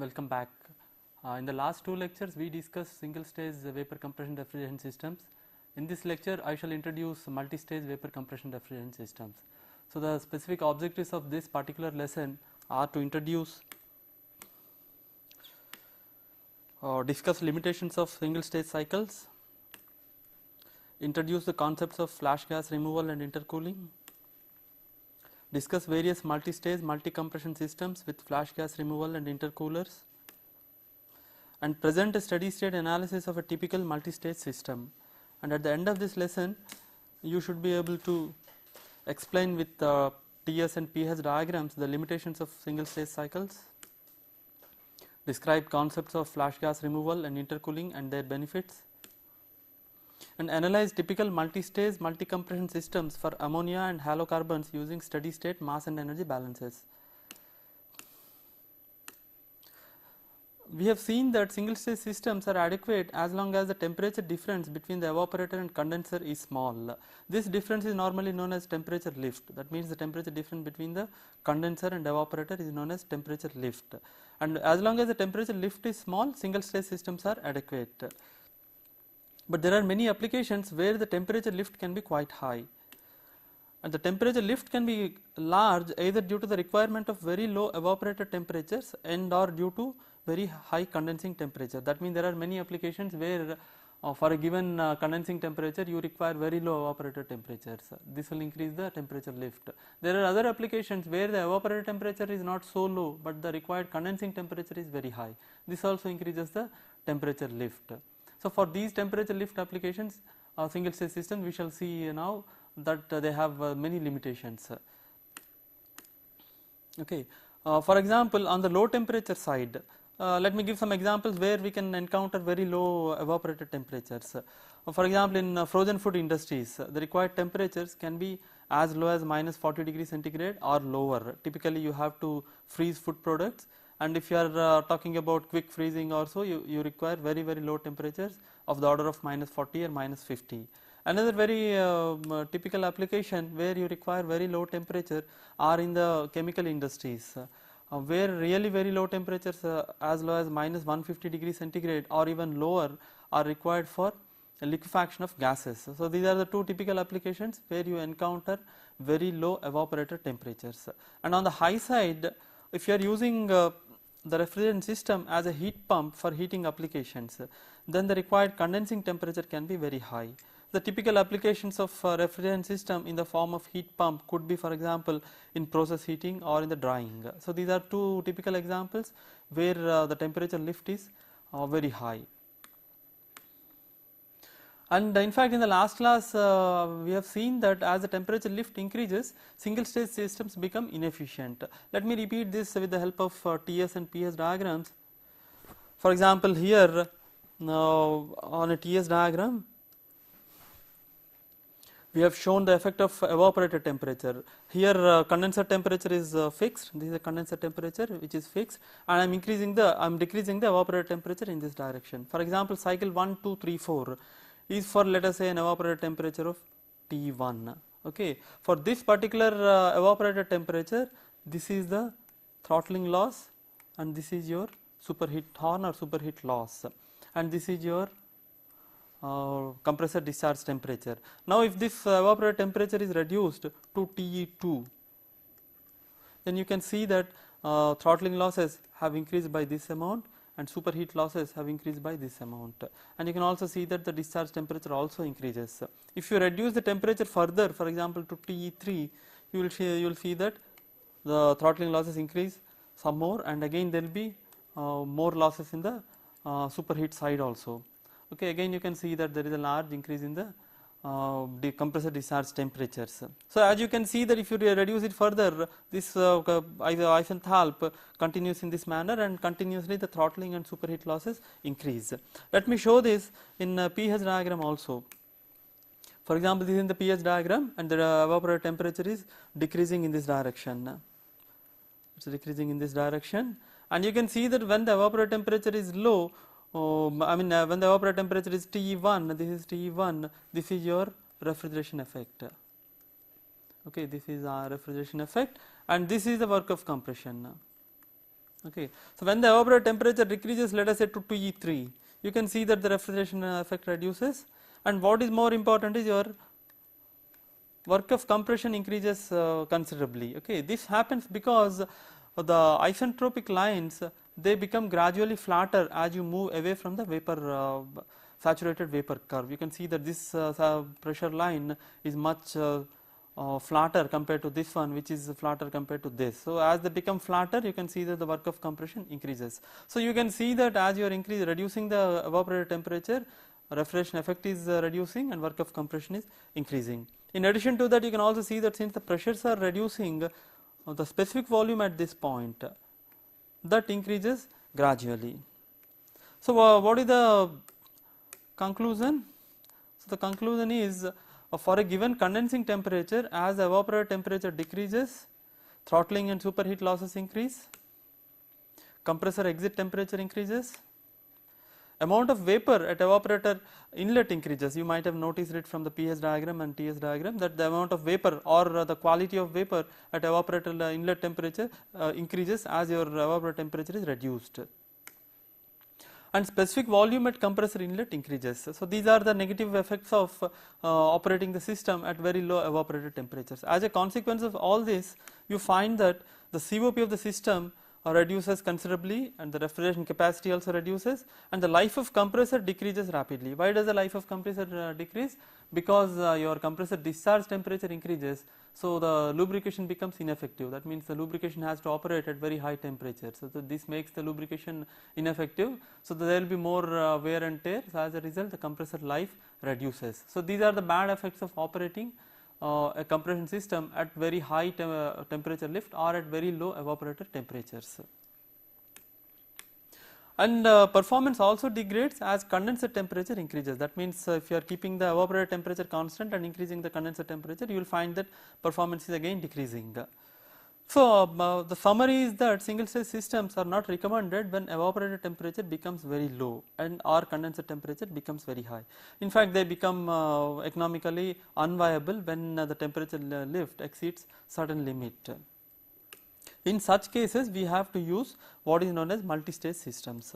Welcome back. In the last two lectures we discussed single stage vapor compression refrigeration systems. In this lecture I shall introduce multi-stage vapor compression refrigeration systems. So the specific objectives of this particular lesson are to introduce discuss limitations of single stage cycles, introduce the concepts of flash gas removal and intercooling, discuss various multi-stage multi-compression systems with flash gas removal and intercoolers, and present a steady state analysis of a typical multi-stage system. And at the end of this lesson you should be able to explain with TS and PS diagrams the limitations of single stage cycles, describe concepts of flash gas removal and intercooling and their benefits, and analyze typical multi-stage multi-compression systems for ammonia and halocarbons using steady state mass and energy balances. We have seen that single stage systems are adequate as long as the temperature difference between the evaporator and condenser is small. This difference is normally known as temperature lift. That means the temperature difference between the condenser and evaporator is known as temperature lift, and as long as the temperature lift is small, single stage systems are adequate. But there are many applications where the temperature lift can be quite high, and the temperature lift can be large either due to the requirement of very low evaporator temperatures and or due to very high condensing temperature. That means there are many applications where for a given condensing temperature you require very low evaporator temperatures. This will increase the temperature lift. There are other applications where the evaporator temperature is not so low, but the required condensing temperature is very high. This also increases the temperature lift. So for these temperature lift applications, single stage system, we shall see now that they have many limitations. Okay. For example, on the low temperature side, let me give some examples where we can encounter very low evaporator temperatures. For example, in frozen food industries, the required temperatures can be as low as -40 degrees centigrade or lower. Typically you have to freeze food products, and if you are talking about quick freezing also, you require very low temperatures of the order of -40 or -50. Another very typical application where you require very low temperature are in the chemical industries, where really very low temperatures as low as -150 degrees centigrade or even lower are required for liquefaction of gases. So these are the two typical applications where you encounter very low evaporator temperatures. And on the high side, if you are using the refrigerant system as a heat pump for heating applications, then the required condensing temperature can be very high. The typical applications of refrigerant system in the form of heat pump could be, for example, in process heating or in the drying. So these are two typical examples where the temperature lift is very high. And in fact, in the last class we have seen that as the temperature lift increases, single stage systems become inefficient. Let me repeat this with the help of TS and PS diagrams. For example, here on a TS diagram we have shown the effect of evaporator temperature. Here condenser temperature is fixed. This is a condenser temperature which is fixed, and I am decreasing the evaporator temperature in this direction. For example, cycle 1, 2, 3, 4 is for, let us say, an evaporator temperature of T1. Okay. For this particular evaporator temperature, this is the throttling loss, and this is your superheat horn or superheat loss, and this is your compressor discharge temperature. Now if this evaporator temperature is reduced to TE2, then you can see that throttling losses have increased by this amount and superheat losses have increased by this amount, and you can also see that the discharge temperature also increases. If you reduce the temperature further, for example to TE3, you will see that the throttling losses increase some more, and again there will be more losses in the superheat side also. Okay, again you can see that there is a large increase in the compressor discharge temperatures. So as you can see that if you reduce it further, this isenthalp continues in this manner, and continuously the throttling and superheat losses increase. Let me show this in pH diagram also. For example, this is in the pH diagram, and the evaporator temperature is decreasing in this direction. It is decreasing in this direction, and you can see that when the evaporator temperature is low, when the evaporator temperature is TE1, this is TE1, this is your refrigeration effect. Okay, this is our refrigeration effect, and this is the work of compression. Okay. So, when the evaporator temperature decreases, let us say to TE3, you can see that the refrigeration effect reduces, and what is more important is your work of compression increases considerably. Okay. This happens because the isentropic lines, they become gradually flatter as you move away from the vapor saturated vapor curve. You can see that this pressure line is much flatter compared to this one, which is flatter compared to this. So, as they become flatter, you can see that the work of compression increases. So, you can see that as you are reducing the evaporator temperature, refrigeration effect is reducing and work of compression is increasing. In addition to that, you can also see that since the pressures are reducing, the specific volume at this point, that increases gradually. So, what is the conclusion? So, the conclusion is for a given condensing temperature, as the evaporator temperature decreases, throttling and superheat losses increase, compressor exit temperature increases, amount of vapor at evaporator inlet increases. You might have noticed it from the PS diagram and TS diagram that the amount of vapor or the quality of vapor at evaporator inlet temperature increases as your evaporator temperature is reduced, and specific volume at compressor inlet increases. So, these are the negative effects of operating the system at very low evaporator temperatures. As a consequence of all this, you find that the COP of the system reduces considerably, and the refrigeration capacity also reduces, and the life of compressor decreases rapidly. Why does the life of compressor decrease? Because your compressor discharge temperature increases, so the lubrication becomes ineffective. That means the lubrication has to operate at very high temperature. So, this makes the lubrication ineffective. So, there will be more wear and tear. So, as a result, the compressor life reduces. So, these are the bad effects of operating a compression system at very high temperature lift or at very low evaporator temperatures. And performance also degrades as condenser temperature increases. That means if you are keeping the evaporator temperature constant and increasing the condenser temperature, you will find that performance is again decreasing. So, the summary is that single stage systems are not recommended when evaporator temperature becomes very low and or condenser temperature becomes very high. In fact, they become economically unviable when the temperature lift exceeds certain limit. In such cases, we have to use what is known as multi-stage systems.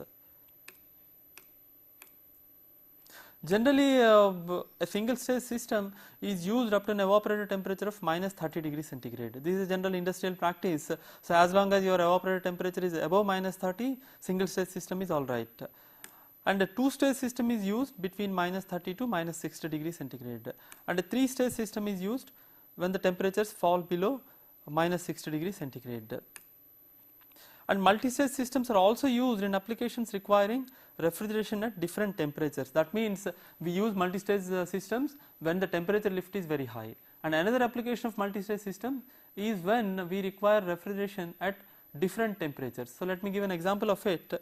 Generally, a single stage system is used up to an evaporator temperature of minus 30 degrees centigrade. This is a general industrial practice. So, as long as your evaporator temperature is above minus 30, single stage system is alright. And a two stage system is used between minus 30 to minus 60 degrees centigrade. And a three stage system is used when the temperatures fall below minus 60 degrees centigrade. And multi-stage systems are also used in applications requiring refrigeration at different temperatures. That means we use multi-stage systems when the temperature lift is very high. And another application of multi-stage system is when we require refrigeration at different temperatures. So, let me give an example of it.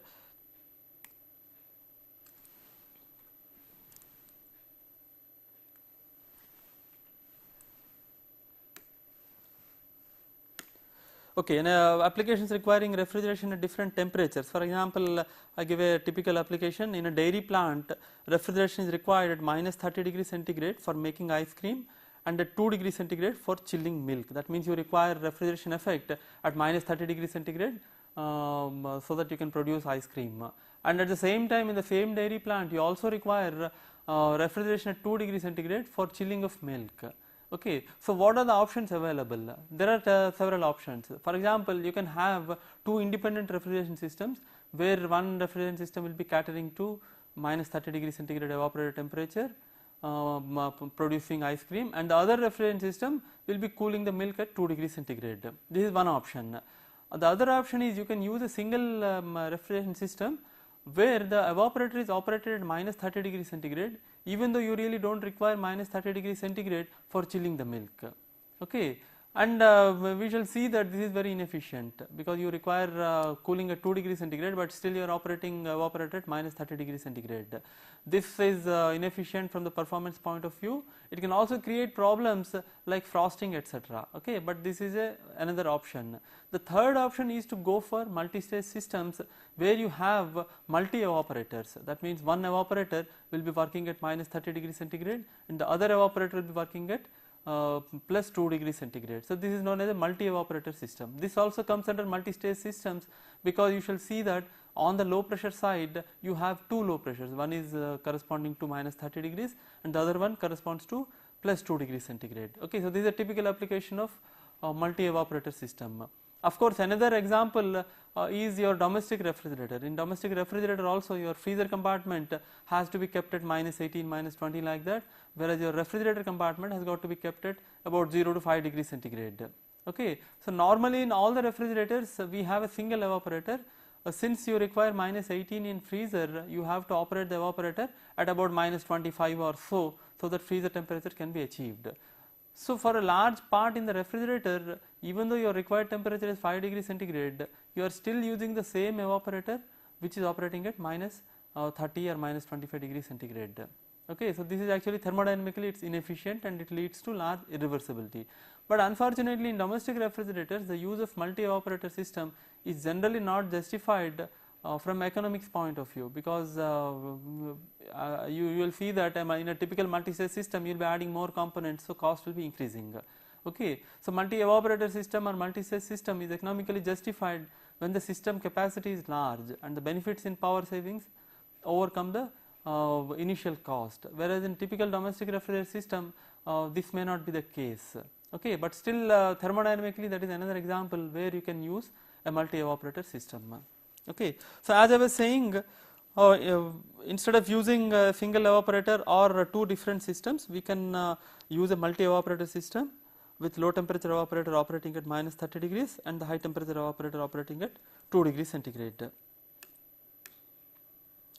Okay, in applications requiring refrigeration at different temperatures. For example, I give a typical application in a dairy plant. Refrigeration is required at minus 30 degrees centigrade for making ice cream and at 2 degrees centigrade for chilling milk. That means you require refrigeration effect at minus 30 degrees centigrade so that you can produce ice cream. And at the same time, in the same dairy plant, you also require refrigeration at 2 degrees centigrade for chilling of milk. Okay. So, what are the options available? There are several options. For example, you can have two independent refrigeration systems where one refrigeration system will be catering to minus 30 degrees centigrade evaporator temperature producing ice cream, and the other refrigerant system will be cooling the milk at 2 degrees centigrade. This is one option. The other option is you can use a single refrigeration system where the evaporator is operated at minus 30 degrees centigrade, even though you really do not require minus 30 degrees centigrade for chilling the milk. Okay. And we shall see that this is very inefficient because you require cooling at 2 degrees centigrade, but still you are operating evaporator at minus 30 degrees centigrade. This is inefficient from the performance point of view. It can also create problems like frosting, etc. Okay, but this is another option. The third option is to go for multi-stage systems where you have multi-evaporators. That means one evaporator will be working at minus 30 degrees centigrade and the other evaporator will be working at plus 2 degrees centigrade. So, this is known as a multi-evaporator system. This also comes under multi-stage systems, because you shall see that on the low pressure side you have two low pressures, one is corresponding to minus 30 degrees and the other one corresponds to plus 2 degrees centigrade. Okay, so, this is a typical application of multi-evaporator system. Of course, another example is your domestic refrigerator. In domestic refrigerator also your freezer compartment has to be kept at minus 18, minus 20 like that, whereas your refrigerator compartment has got to be kept at about 0 to 5 degrees centigrade. Okay. So, normally in all the refrigerators we have a single evaporator. Since you require minus 18 in freezer, you have to operate the evaporator at about minus 25 or so that freezer temperature can be achieved. So, for a large part in the refrigerator, even though your required temperature is 5 degrees centigrade, you are still using the same evaporator which is operating at minus 30 or minus 25 degrees centigrade. Okay, so, this is actually thermodynamically it is inefficient and it leads to large irreversibility. But unfortunately, in domestic refrigerators the use of multi-evaporator system is generally not justified from economics point of view, because you will see that in a typical multi-stage system you will be adding more components, so cost will be increasing. Okay. So, multi-evaporator system or multi-stage system is economically justified when the system capacity is large and the benefits in power savings overcome the initial cost, whereas in typical domestic refrigerator system this may not be the case. Okay. But still thermodynamically that is another example where you can use a multi-evaporator system. Okay. So, as I was saying, instead of using a single evaporator or two different systems, we can use a multi-evaporator system with low temperature evaporator operating at minus 30 degrees and the high temperature evaporator operating at 2 degrees centigrade.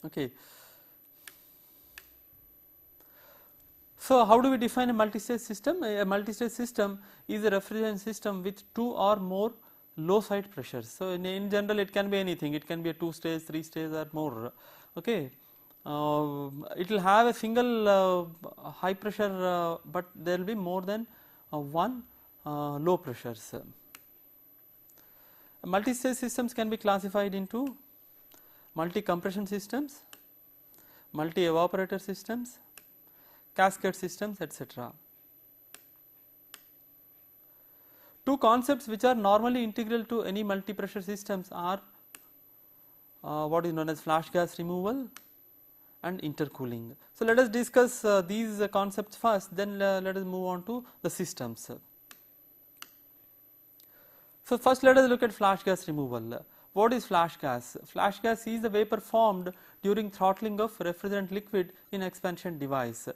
Okay. So, how do we define a multi-stage system? A multi-stage system is a refrigerant system with two or more low side pressures. So, in general it can be anything, it can be a 2 stage, 3 stage or more. Okay. It will have a single high pressure, but there will be more than one low pressures. Multi-stage systems can be classified into multi-compression systems, multi-evaporator systems, cascade systems, etc. Two concepts which are normally integral to any multi-pressure systems are what is known as flash gas removal and intercooling. So, let us discuss these concepts first, then let us move on to the systems. So, first let us look at flash gas removal. What is flash gas? Flash gas is the vapor formed during throttling of refrigerant liquid in expansion device.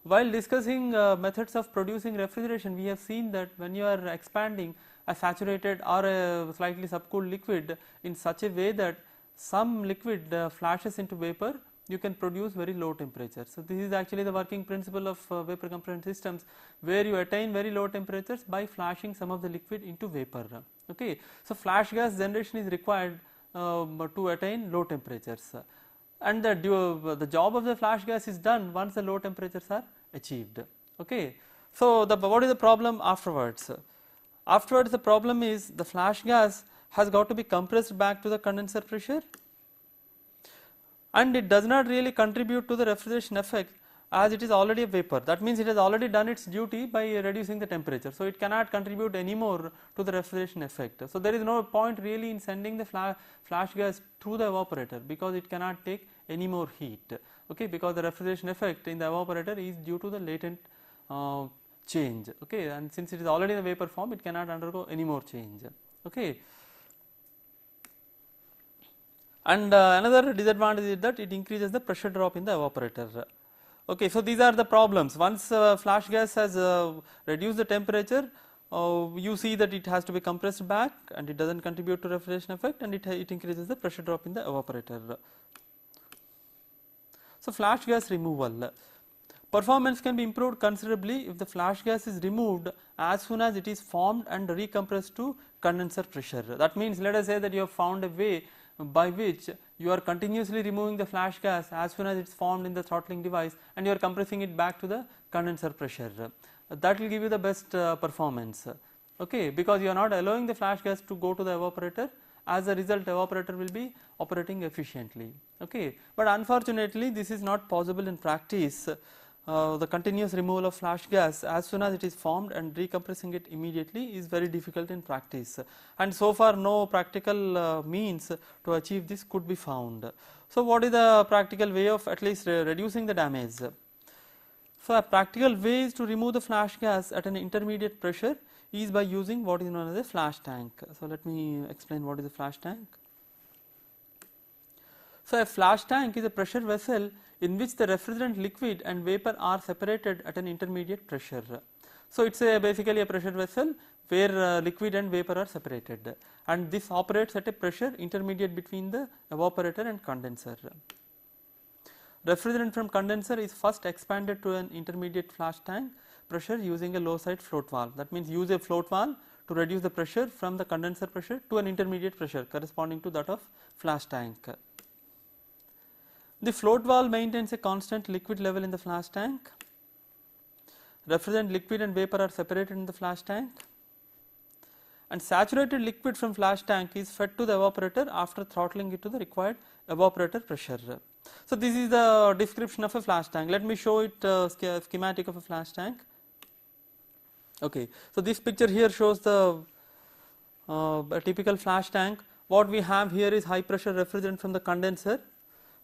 While discussing methods of producing refrigeration, we have seen that when you are expanding a saturated or a slightly subcooled liquid in such a way that some liquid flashes into vapor, you can produce very low temperature. So, this is actually the working principle of Vapour compression systems, where you attain very low temperatures by flashing some of the liquid into vapor. Okay. So, flash gas generation is required to attain low temperatures. And the job of the flash gas is done once the low temperatures are achieved. Okay. So, what is the problem afterwards? Afterwards the problem is the flash gas has got to be compressed back to the condenser pressure, and it does not really contribute to the refrigeration effect as it is already a vapor. That means it has already done its duty by reducing the temperature. So, it cannot contribute any more to the refrigeration effect. So, there is no point really in sending the flash gas through the evaporator, because it cannot take any more heat. Okay, because the refrigeration effect in the evaporator is due to the latent change. Okay, and since it is already in the vapor form, it cannot undergo any more change. Okay. And another disadvantage is that it increases the pressure drop in the evaporator. Okay, so these are the problems. Once flash gas has reduced the temperature, you see that it has to be compressed back and it does not contribute to refrigeration effect, and it increases the pressure drop in the evaporator. So, flash gas removal. Performance can be improved considerably if the flash gas is removed as soon as it is formed and recompressed to condenser pressure. That means, let us say that you have found a way by which you are continuously removing the flash gas as soon as it is formed in the throttling device, and you are compressing it back to the condenser pressure. That will give you the best performance. Okay, because you are not allowing the flash gas to go to the evaporator. As a result, evaporator will be operating efficiently. Okay, but unfortunately this is not possible in practice, the continuous removal of flash gas as soon as it is formed and recompressing it immediately is very difficult in practice, and so far no practical means to achieve this could be found. So what is the practical way of at least reducing the damage? So a practical way is to remove the flash gas at an intermediate pressure is by using what is known as a flash tank. So let me explain what is a flash tank. So a flash tank is a pressure vessel in which the refrigerant liquid and vapor are separated at an intermediate pressure. So it is basically a pressure vessel where liquid and vapor are separated, and this operates at a pressure intermediate between the evaporator and condenser. Refrigerant from condenser is first expanded to an intermediate flash tank pressure using a low side float valve. That means use a float valve to reduce the pressure from the condenser pressure to an intermediate pressure corresponding to that of flash tank. The float valve maintains a constant liquid level in the flash tank. Refrigerant liquid and vapor are separated in the flash tank, and saturated liquid from flash tank is fed to the evaporator after throttling it to the required evaporator pressure. So this is the description of a flash tank. Let me show it schematic of a flash tank. Okay, so this picture here shows the a typical flash tank. What we have here is high pressure refrigerant from the condenser.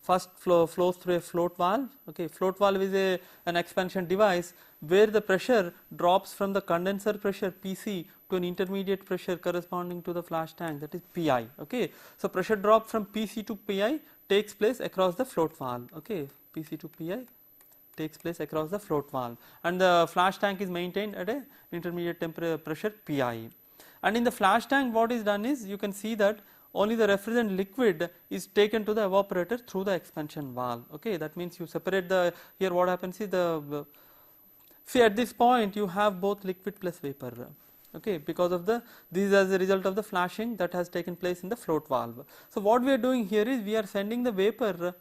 First flows through a float valve. Okay, float valve is an expansion device where the pressure drops from the condenser pressure PC to an intermediate pressure corresponding to the flash tank, that is PI. Okay, so pressure drop from PC to PI takes place across the float valve. Okay, PC to PI takes place across the float valve, and the flash tank is maintained at an intermediate pressure PI. And in the flash tank, what is done is you can see that only the refrigerant liquid is taken to the evaporator through the expansion valve. Okay, that means you separate the, here what happens is the, see at this point you have both liquid plus vapor. Okay, because of this is as a result of the flashing that has taken place in the float valve. So what we are doing here is we are sending the vapor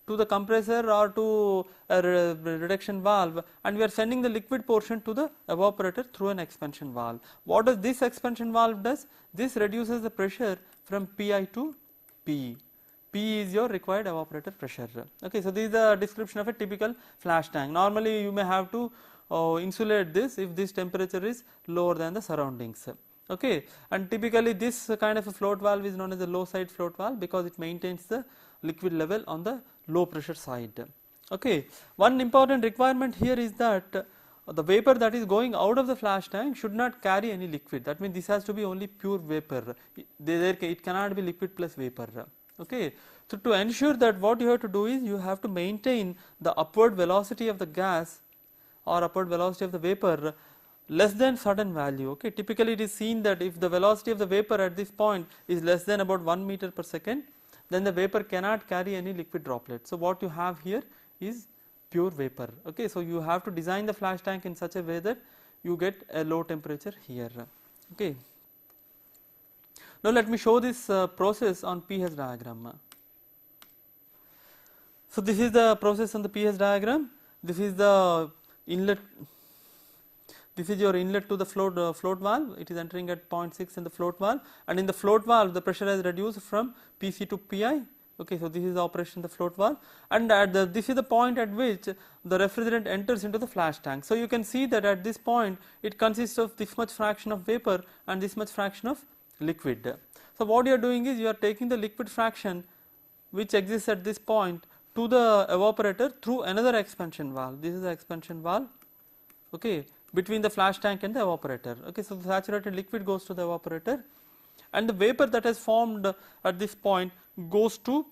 to the compressor or to a reduction valve, and we are sending the liquid portion to the evaporator through an expansion valve. What does this expansion valve does? This reduces the pressure from PI to PE. PE is your required evaporator pressure. Okay, so this is the description of a typical flash tank. Normally you may have to insulate this if this temperature is lower than the surroundings. Okay, and typically this kind of a float valve is known as a low side float valve because it maintains the liquid level on the low pressure side. Okay, one important requirement here is that the vapor that is going out of the flash tank should not carry any liquid. That means this has to be only pure vapor. It cannot be liquid plus vapor. Okay, so to ensure that, what you have to do is you have to maintain the upward velocity of the gas or upward velocity of the vapor less than certain value. Okay, typically it is seen that if the velocity of the vapor at this point is less than about 1 meter per second, then the vapor cannot carry any liquid droplet. So what you have here is pure vapor. Okay, so you have to design the flash tank in such a way that you get a low temperature here. Okay, now let me show this process on pH diagram. So this is the process on the pH diagram. This is the inlet. This is your inlet to the float valve. It is entering at 0.6 in the float valve, and in the float valve the pressure has reduced from PC to PI. Okay, so this is the operation of the float valve, and this is the point at which the refrigerant enters into the flash tank. So you can see that at this point it consists of this much fraction of vapor and this much fraction of liquid. So what you are doing is you are taking the liquid fraction which exists at this point to the evaporator through another expansion valve. This is the expansion valve. Okay, between the flash tank and the evaporator. Okay, so the saturated liquid goes to the evaporator, and the vapor that has formed at this point goes to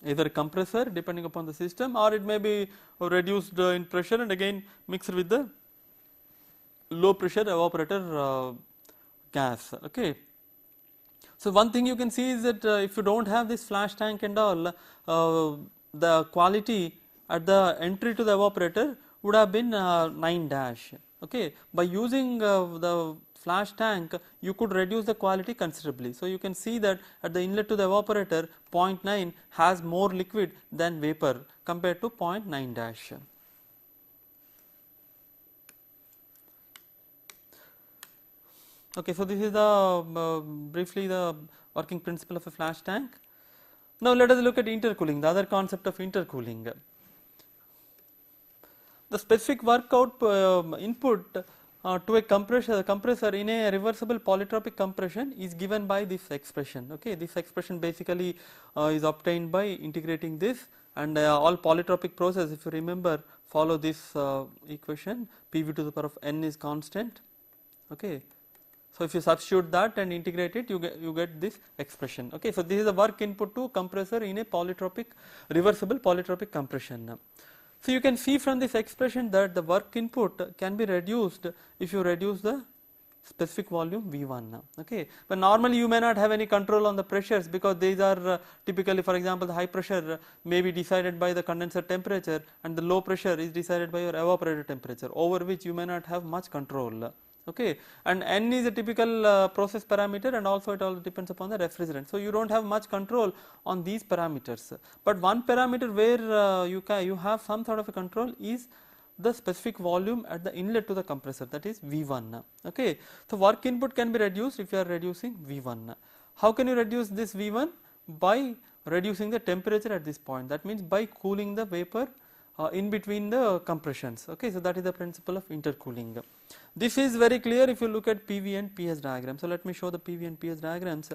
either a compressor depending upon the system, or it may be reduced in pressure and again mixed with the low pressure evaporator gas. Okay, so one thing you can see is that if you do not have this flash tank and all, the quality at the entry to the evaporator would have been 9-. Okay, by using the flash tank you could reduce the quality considerably. So you can see that at the inlet to the evaporator 0.9 has more liquid than vapor compared to 0.9-. Okay, so this is the briefly the working principle of a flash tank. Now let us look at intercooling, the other concept of intercooling. the specific work input to a compressor in a reversible polytropic compression is given by this expression. Okay, this expression basically is obtained by integrating this, and all polytropic process, if you remember, follow this equation. PV to the power of n is constant. Okay, so if you substitute that and integrate it, you get this expression. Okay, so this is the work input to compressor in a reversible polytropic compression. So you can see from this expression that the work input can be reduced if you reduce the specific volume V1. Okay, but normally you may not have any control on the pressures, because these are typically, for example, the high pressure may be decided by the condenser temperature, and the low pressure is decided by your evaporator temperature, over which you may not have much control. Okay, and N is a typical process parameter, and also it all depends upon the refrigerant. So you don't have much control on these parameters, but one parameter where you have some sort of a control is the specific volume at the inlet to the compressor, that is V1. Okay, so work input can be reduced if you are reducing V1. How can you reduce this V1? By reducing the temperature at this point. That means by cooling the vapor in between the compressions. Okay, so that is the principle of intercooling. This is very clear if you look at PV and PS diagram. So let me show the PV and PS diagrams.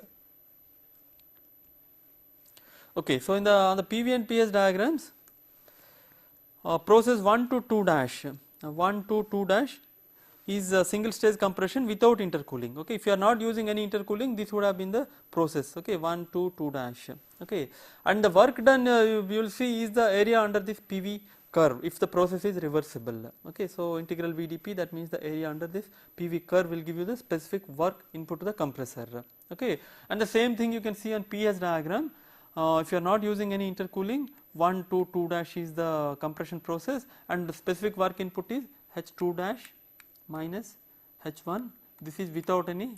Okay, so on the PV and PS diagrams, process 1 to 2 dash, 1 to 2 dash is a single stage compression without intercooling. Okay, if you are not using any intercooling, this would have been the process. Okay, 1 to 2 dash. Okay, and the work done you will see is the area under this PV curve if the process is reversible. Okay, so integral VdP, that means the area under this PV curve will give you the specific work input to the compressor. Okay, and the same thing you can see on PS diagram. If you are not using any intercooling, 1 to 2 dash is the compression process, and the specific work input is H2 dash minus H1. This is without any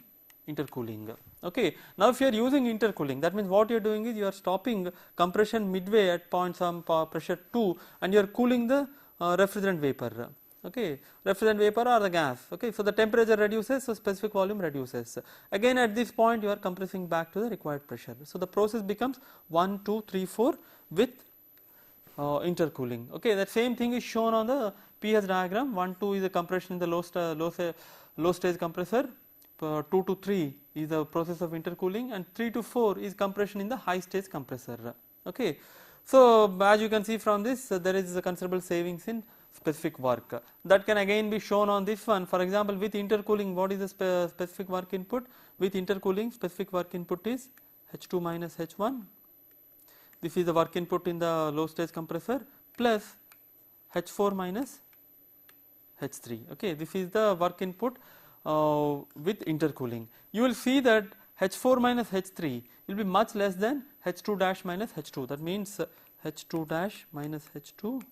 intercooling. Okay, now if you are using intercooling, that means what you are doing is you are stopping compression midway at point some pressure 2, and you are cooling the refrigerant vapor. Okay, refrigerant vapor or the gas. Okay, so the temperature reduces, so specific volume reduces. Again at this point you are compressing back to the required pressure. So the process becomes 1, 2, 3, 4 with intercooling. Okay, that same thing is shown on the PS diagram. 1, 2 is the compression in the low stage compressor. 2 to 3 is the process of intercooling, and 3 to 4 is compression in the high stage compressor. Okay, so as you can see from this, there is a considerable savings in specific work. That can again be shown on this one. For example, with intercooling, what is the specific work input? With intercooling, specific work input is H2 minus H1. This is the work input in the low stage compressor, plus H4 minus H3. Okay, this is the work input with intercooling. You will see that H4 minus H3 will be much less than H2 dash minus H2. That means H2 dash minus H2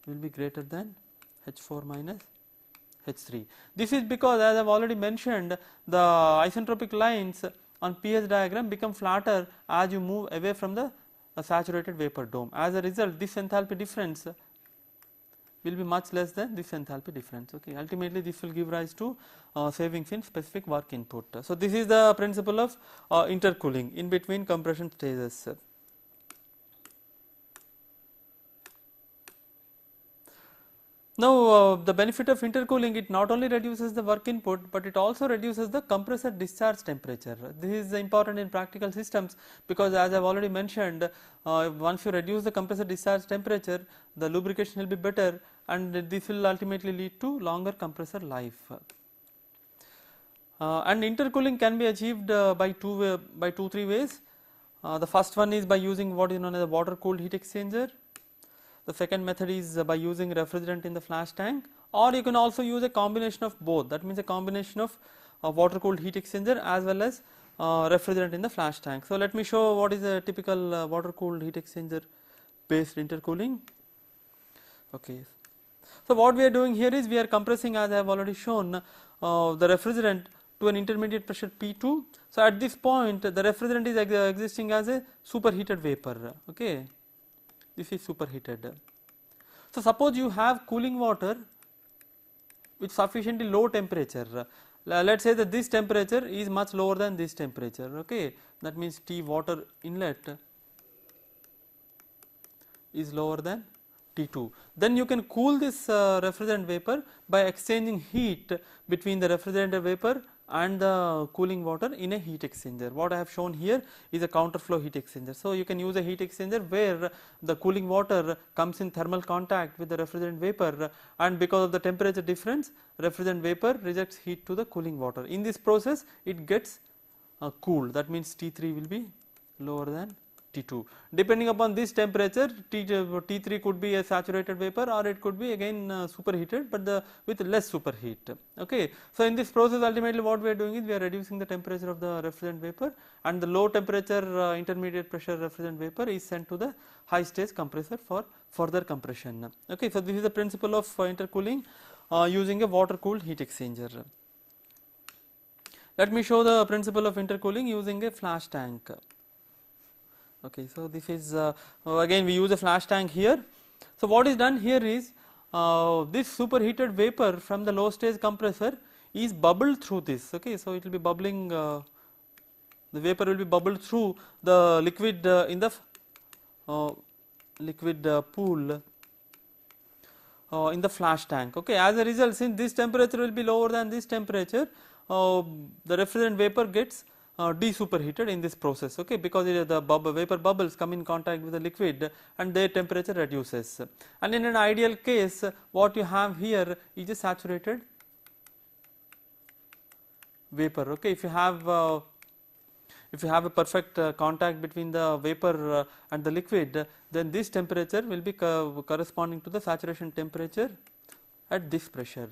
will be greater than H4 minus H3. This is because, as I have already mentioned, the isentropic lines on PS diagram become flatter as you move away from the saturated vapor dome. As a result, this enthalpy difference will be much less than this enthalpy difference. Okay, ultimately this will give rise to savings in specific work input. So this is the principle of intercooling in between compression stages. Now the benefit of intercooling, it not only reduces the work input, but it also reduces the compressor discharge temperature. This is important in practical systems, because as I have already mentioned, once you reduce the compressor discharge temperature, the lubrication will be better, and this will ultimately lead to longer compressor life. And intercooling can be achieved by three ways. The first one is by using what is known as a water cooled heat exchanger. The second method is by using refrigerant in the flash tank, or you can also use a combination of both. That means a combination of water cooled heat exchanger as well as refrigerant in the flash tank. So let me show what is a typical water cooled heat exchanger based intercooling. Okay, so what we are doing here is we are compressing, as I have already shown, the refrigerant to an intermediate pressure P2. So at this point the refrigerant is existing as a superheated vapor. Okay, this is superheated. So suppose you have cooling water with sufficiently low temperature. Let us say that this temperature is much lower than this temperature. Okay, that means T water inlet is lower than T2. Then you can cool this refrigerant vapor by exchanging heat between the refrigerant vapor and the cooling water in a heat exchanger. What I have shown here is a counterflow heat exchanger. So you can use a heat exchanger where the cooling water comes in thermal contact with the refrigerant vapor, and because of the temperature difference, refrigerant vapor rejects heat to the cooling water. In this process it gets cooled, that means T3 will be lower than T2. Depending upon this temperature, T3 could be a saturated vapor or it could be again superheated, but with less superheat. Okay. So in this process ultimately what we are doing is we are reducing the temperature of the refrigerant vapor, and the low temperature intermediate pressure refrigerant vapor is sent to the high stage compressor for further compression. Okay. So this is the principle of intercooling using a water cooled heat exchanger. Let me show the principle of intercooling using a flash tank. Okay, so this is again we use a flash tank here. So what is done here is this superheated vapor from the low stage compressor is bubbled through this. Okay, so it will be bubbling, the vapor will be bubbled through the liquid in the liquid pool in the flash tank. Okay, as a result, since this temperature will be lower than this temperature, the refrigerant vapor gets de-superheated in this process. Okay, because the vapor bubbles come in contact with the liquid and their temperature reduces. And in an ideal case, what you have here is a saturated vapor. Okay, if you have a perfect contact between the vapor and the liquid, then this temperature will be corresponding to the saturation temperature at this pressure.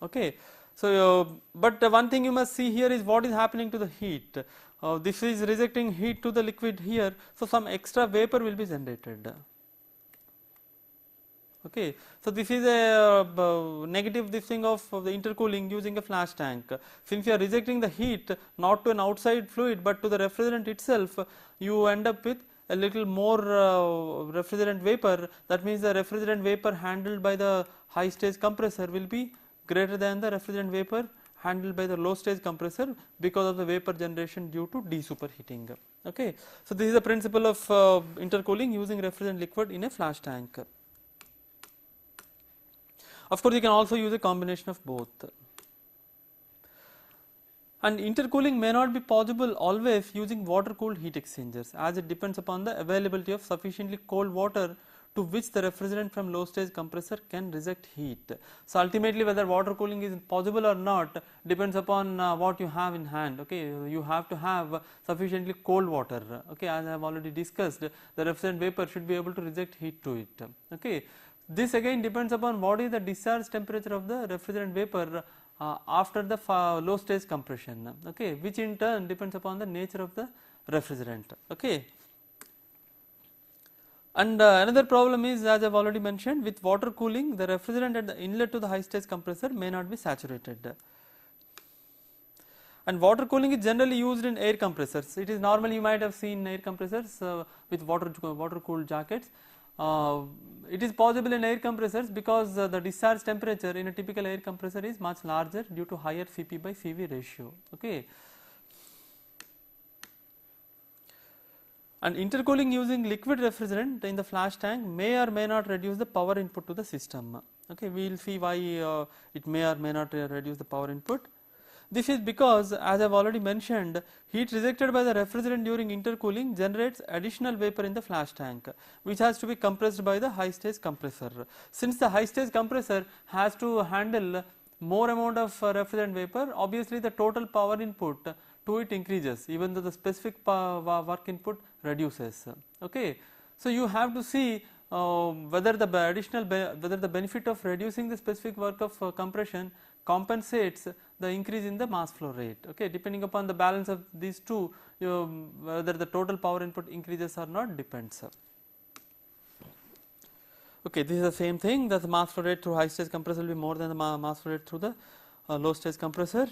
Okay. So, but one thing you must see here is what is happening to the heat. This is rejecting heat to the liquid here, so some extra vapor will be generated. Okay. So this is a negative this thing of the intercooling using a flash tank. Since you are rejecting the heat not to an outside fluid but to the refrigerant itself, you end up with a little more refrigerant vapor. That means the refrigerant vapor handled by the high stage compressor will be greater than the refrigerant vapor handled by the low stage compressor because of the vapor generation due to de-superheating. Okay. So this is the principle of intercooling using refrigerant liquid in a flash tank. Of course, you can also use a combination of both. And intercooling may not be possible always using water cooled heat exchangers, as it depends upon the availability of sufficiently cold water to which the refrigerant from low stage compressor can reject heat. So ultimately whether water cooling is possible or not depends upon what you have in hand. Okay, you have to have sufficiently cold water. Okay, as I have already discussed, the refrigerant vapor should be able to reject heat to it. Okay, this again depends upon what is the discharge temperature of the refrigerant vapor after the low stage compression. Okay, which in turn depends upon the nature of the refrigerant. Okay. And another problem is, as I have already mentioned, with water cooling the refrigerant at the inlet to the high stage compressor may not be saturated. And water cooling is generally used in air compressors. It is normally you might have seen air compressors with water cooled jackets. It is possible in air compressors because the discharge temperature in a typical air compressor is much larger due to higher Cp by Cv ratio. Okay. And intercooling using liquid refrigerant in the flash tank may or may not reduce the power input to the system. Okay, we will see why it may or may not reduce the power input. This is because, as I have already mentioned, heat rejected by the refrigerant during intercooling generates additional vapor in the flash tank, which has to be compressed by the high stage compressor. Since the high stage compressor has to handle more amount of refrigerant vapor, obviously the total power input to it increases, even though the specific work input reduces. Okay, so you have to see whether the benefit of reducing the specific work of compression compensates the increase in the mass flow rate. Okay, depending upon the balance of these two, whether the total power input increases or not depends. Okay, this is the same thing, that the mass flow rate through high stage compressor will be more than the mass flow rate through the low stage compressor.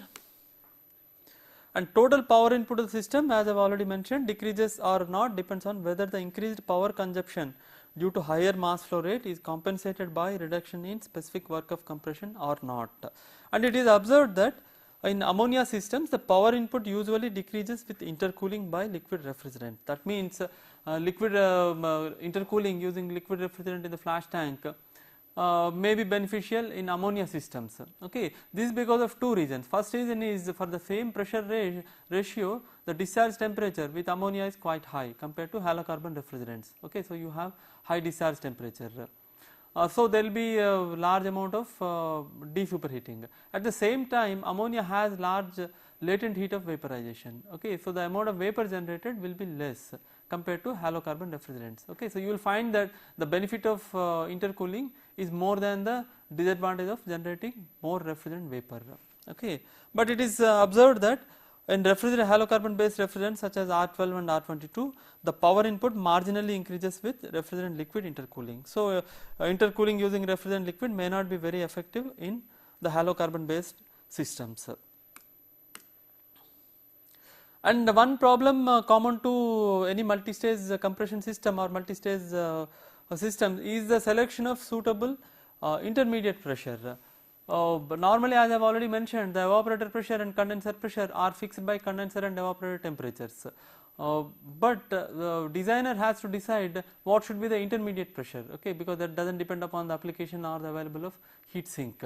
And total power input to the system, as I have already mentioned, decreases or not depends on whether the increased power consumption due to higher mass flow rate is compensated by reduction in specific work of compression or not. And it is observed that in ammonia systems the power input usually decreases with intercooling by liquid refrigerant. That means liquid intercooling using liquid refrigerant in the flash tank may be beneficial in ammonia systems. Okay, this is because of two reasons. First reason is for the same pressure ratio, the discharge temperature with ammonia is quite high compared to halocarbon refrigerants. Okay, so you have high discharge temperature. So there will be a large amount of de-superheating. At the same time, ammonia has large latent heat of vaporization. Okay, so the amount of vapor generated will be less compared to halocarbon refrigerants. Okay, so you will find that the benefit of intercooling is more than the disadvantage of generating more refrigerant vapor. Okay, but it is observed that in halocarbon based refrigerants such as R12 and R22, the power input marginally increases with refrigerant liquid intercooling. So intercooling using refrigerant liquid may not be very effective in the halocarbon based systems. And one problem common to any multi-stage compression system or multi-stage system is the selection of suitable intermediate pressure. But normally, as I have already mentioned, the evaporator pressure and condenser pressure are fixed by condenser and evaporator temperatures. But the designer has to decide what should be the intermediate pressure, okay, because that does not depend upon the application or the available of heat sink.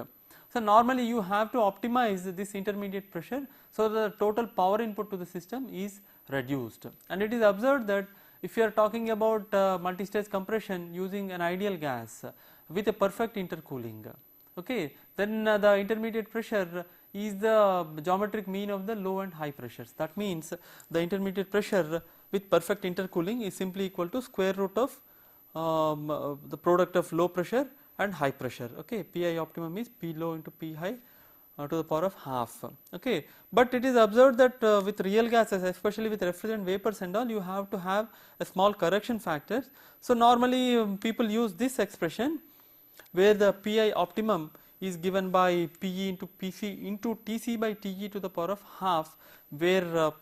So normally you have to optimize this intermediate pressure, so the total power input to the system is reduced. And it is observed that if you are talking about multi-stage compression using an ideal gas with a perfect intercooling, okay, then the intermediate pressure is the geometric mean of the low and high pressures. That means the intermediate pressure with perfect intercooling is simply equal to square root of the product of low pressure and high pressure. Okay, Pi optimum is P low into P high to the power of half. Okay, but it is observed that with real gases, especially with refrigerant vapors and all, you have to have a small correction factor. So normally people use this expression where the Pi optimum is given by Pe into Pc into Tc by Te to the power of half, where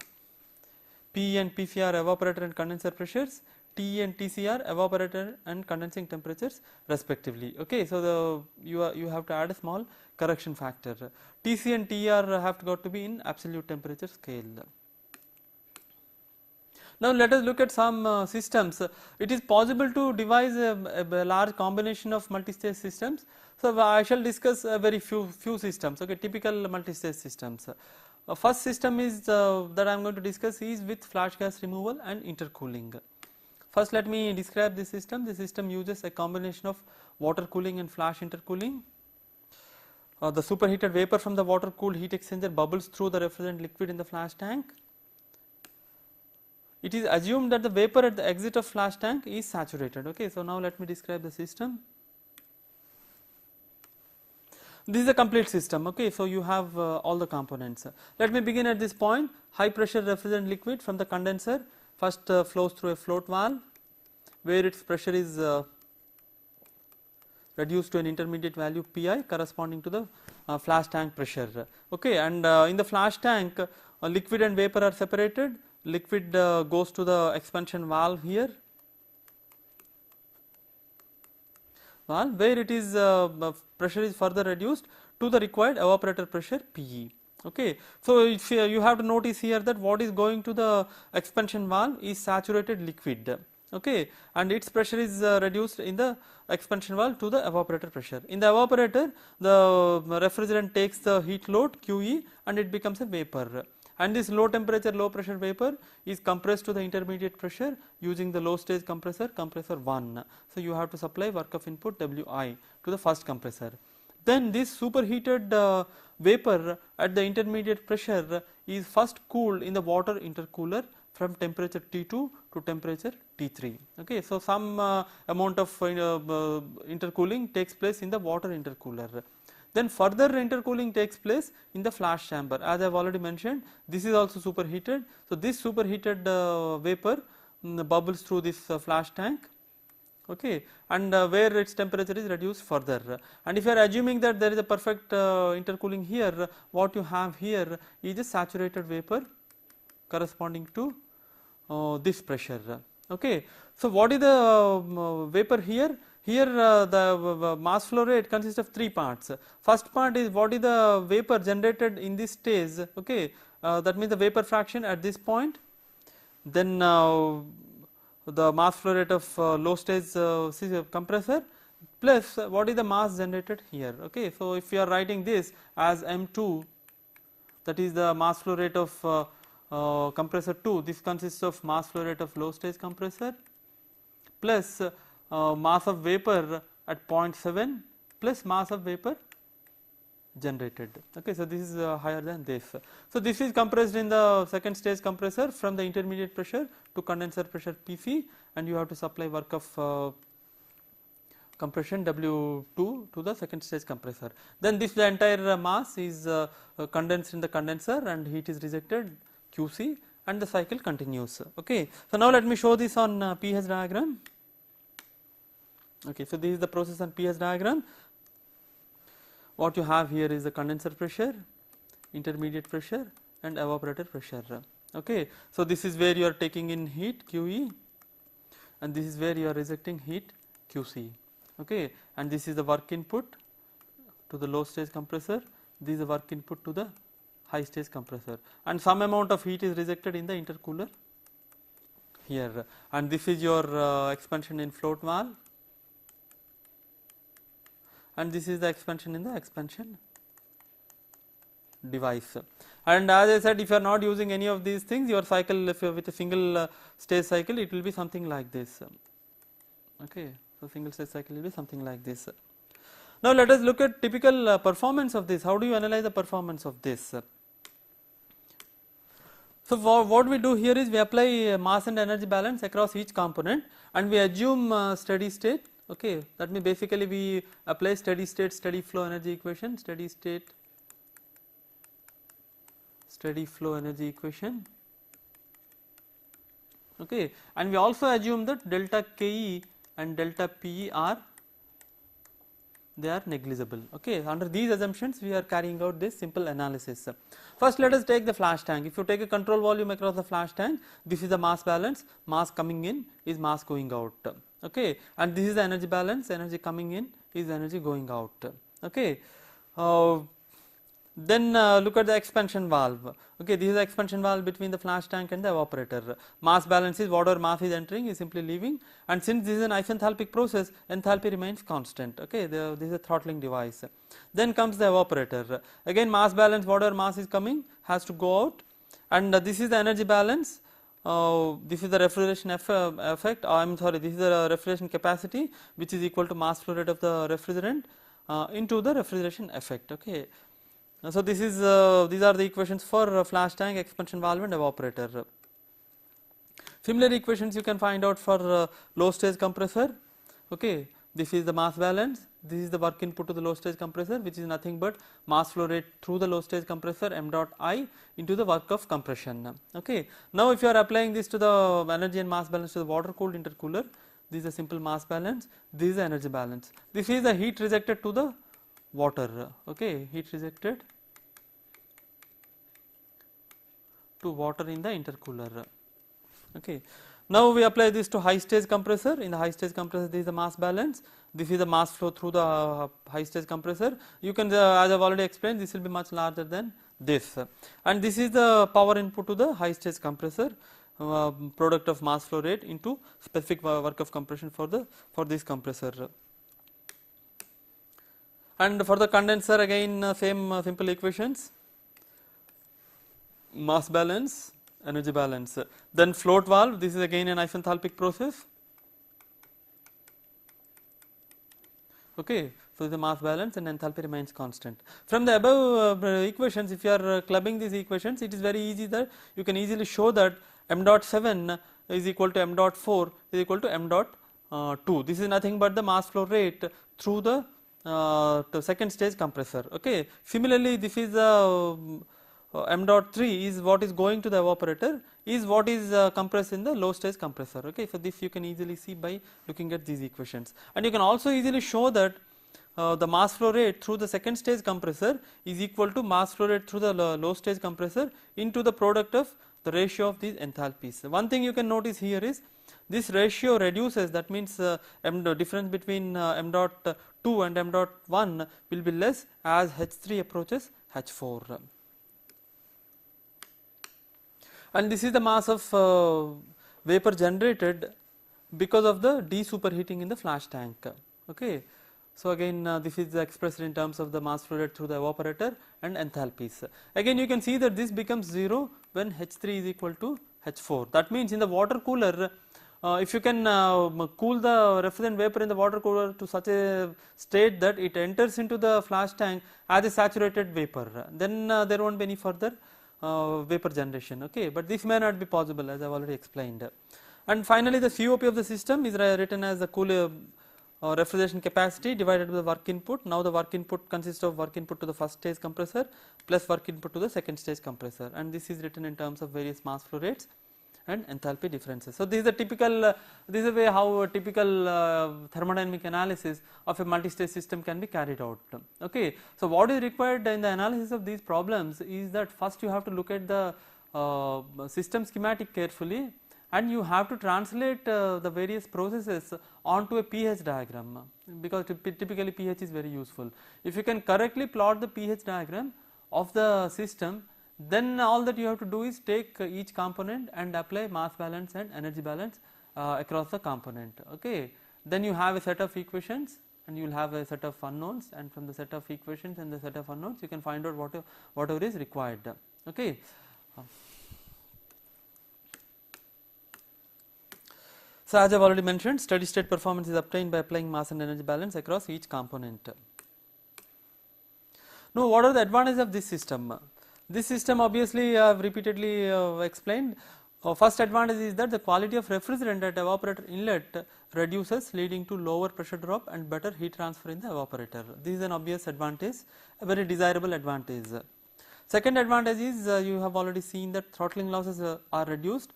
Pe and Pc are evaporator and condenser pressures, Te and Tc are evaporator and condensing temperatures respectively. Okay, so you have to add a small correction factor. Tc and Tr have got to be in absolute temperature scale. Now let us look at some systems. It is possible to devise a large combination of multi-stage systems. So I shall discuss very few systems. Okay, typical multi-stage systems. First system is that I am going to discuss is with flash gas removal and intercooling. First, let me describe this system. This system uses a combination of water cooling and flash intercooling. The superheated vapor from the water cooled heat exchanger bubbles through the refrigerant liquid in the flash tank. It is assumed that the vapor at the exit of flash tank is saturated. Okay, so now let me describe the system. This is a complete system. Okay, so you have all the components. Let me begin at this point. High pressure refrigerant liquid from the condenser first flows through a float valve, where its pressure is reduced to an intermediate value Pi corresponding to the flash tank pressure. Okay, and in the flash tank, liquid and vapor are separated. Liquid goes to the expansion valve here, where it is pressure is further reduced to the required evaporator pressure Pe. Okay, so if you have to notice here that what is going to the expansion valve is saturated liquid. Okay, and its pressure is reduced in the expansion valve to the evaporator pressure. In the evaporator, the refrigerant takes the heat load QE and it becomes a vapor. And this low temperature, low pressure vapor is compressed to the intermediate pressure using the low stage compressor, compressor 1. So you have to supply work of input Wi to the first compressor. Then this superheated vapor at the intermediate pressure is first cooled in the water intercooler from temperature T2 to temperature T3. Okay, so some amount of intercooling takes place in the water intercooler. Then further intercooling takes place in the flash chamber. As I have already mentioned, this is also superheated. So this superheated vapor bubbles through this flash tank. Okay, and where its temperature is reduced further. And if you are assuming that there is a perfect intercooling here, what you have here is a saturated vapor corresponding to this pressure. Okay, so what is the vapor here? Here the mass flow rate consists of three parts. First part is what is the vapor generated in this stage. Okay, that means the vapor fraction at this point. Then the mass flow rate of low stage compressor plus what is the mass generated here. Okay, so if you are writing this as M2, that is the mass flow rate of compressor 2, this consists of mass flow rate of low stage compressor plus mass of vapor at 0.7 plus mass of vapor generated. Okay, so this is higher than this. So this is compressed in the second stage compressor from the intermediate pressure to condenser pressure PC, and you have to supply work of compression W2 to the second stage compressor. Then this the entire mass is condensed in the condenser and heat is rejected QC, and the cycle continues. Okay, so now let me show this on PS diagram. Okay, so this is the process on PS diagram. What you have here is the condenser pressure, intermediate pressure, and evaporator pressure. Okay, so this is where you are taking in heat QE, and this is where you are rejecting heat QC. Okay, and this is the work input to the low stage compressor, this is the work input to the high stage compressor, and some amount of heat is rejected in the intercooler here, and this is your expansion in float valve, and this is the expansion in the expansion device. And as I said, if you are not using any of these things, your cycle, if you are with a single stage cycle, it will be something like this. Okay, so single stage cycle will be something like this. Now let us look at typical performance of this. How do you analyze the performance of this? So what we do here is we apply mass and energy balance across each component, and we assume steady state. Okay, that means basically we apply steady state steady flow energy equation, steady state steady flow energy equation. Okay, and we also assume that delta KE and delta PE they are negligible. Okay, under these assumptions we are carrying out this simple analysis. First let us take the flash tank. If you take a control volume across the flash tank, this is the mass balance, mass coming in is mass going out. Okay, and this is the energy balance, energy coming in is energy going out. Okay, then look at the expansion valve. Okay, this is the expansion valve between the flash tank and the evaporator. Mass balance is whatever mass is entering is simply leaving, and since this is an isenthalpic process, enthalpy remains constant. Okay, this is a throttling device. Then comes the evaporator. Again mass balance, whatever mass is coming has to go out, and this is the energy balance. This is the refrigeration effect. I am sorry, this is the refrigeration capacity, which is equal to mass flow rate of the refrigerant into the refrigeration effect. Okay, so this is these are the equations for flash tank, expansion valve, and evaporator. Similar equations you can find out for low stage compressor. Okay, this is the mass balance, this is the work input to the low stage compressor, which is nothing but mass flow rate through the low stage compressor m dot I into the work of compression. Okay, now if you are applying this to the energy and mass balance to the water cooled intercooler, this is a simple mass balance, this is the energy balance, this is the heat rejected to the water. Okay, heat rejected to water in the intercooler. Okay, now we apply this to high stage compressor. In the high stage compressor, this is the mass balance, this is the mass flow through the high stage compressor. You can as I have already explained, this will be much larger than this, and this is the power input to the high stage compressor, product of mass flow rate into specific work of compression for this compressor. And for the condenser, again same simple equations, mass balance, energy balance. Then float valve, this is again an isenthalpic process. Okay, so the mass balance and enthalpy remains constant. From the above equations, if you are clubbing these equations, it is very easy that you can easily show that m dot 7 is equal to m dot 4 is equal to m dot 2. This is nothing but the mass flow rate through the second stage compressor. Okay, similarly this is m dot 3 is what is going to the evaporator, is what is compressed in the low stage compressor. Okay, so this you can easily see by looking at these equations, and you can also easily show that the mass flow rate through the second stage compressor is equal to mass flow rate through the low stage compressor into the product of the ratio of these enthalpies. One thing you can notice here is this ratio reduces, that means difference between m dot 2 and m dot 1 will be less as H3 approaches H4. And this is the mass of vapor generated because of the de-superheating in the flash tank. Okay. So again this is expressed in terms of the mass flow rate through the evaporator and enthalpies. Again you can see that this becomes 0 when H3 is equal to H4. That means in the water cooler, if you can cool the refrigerant vapor in the water cooler to such a state that it enters into the flash tank as a saturated vapor, then there won't be any further vapor generation. Okay, but this may not be possible, as I have already explained. And finally the COP of the system is written as the cool refrigeration capacity divided by the work input. Now the work input consists of work input to the first stage compressor plus work input to the second stage compressor, and this is written in terms of various mass flow rates and enthalpy differences. So this is a typical, this is a way how a typical thermodynamic analysis of a multi-stage system can be carried out. Okay. So what is required in the analysis of these problems is that first you have to look at the system schematic carefully, and you have to translate the various processes onto a pH diagram, because typically pH is very useful. If you can correctly plot the pH diagram of the system, then all that you have to do is take each component and apply mass balance and energy balance across the component. Okay. Then you have a set of equations and you will have a set of unknowns, and from the set of equations and the set of unknowns you can find out whatever is required. Okay. So as I have already mentioned, steady state performance is obtained by applying mass and energy balance across each component. Now what are the advantages of this system? This system obviously I have repeatedly explained. First advantage is that the quality of refrigerant at evaporator inlet reduces, leading to lower pressure drop and better heat transfer in the evaporator. This is an obvious advantage, a very desirable advantage. Second advantage is you have already seen that throttling losses are reduced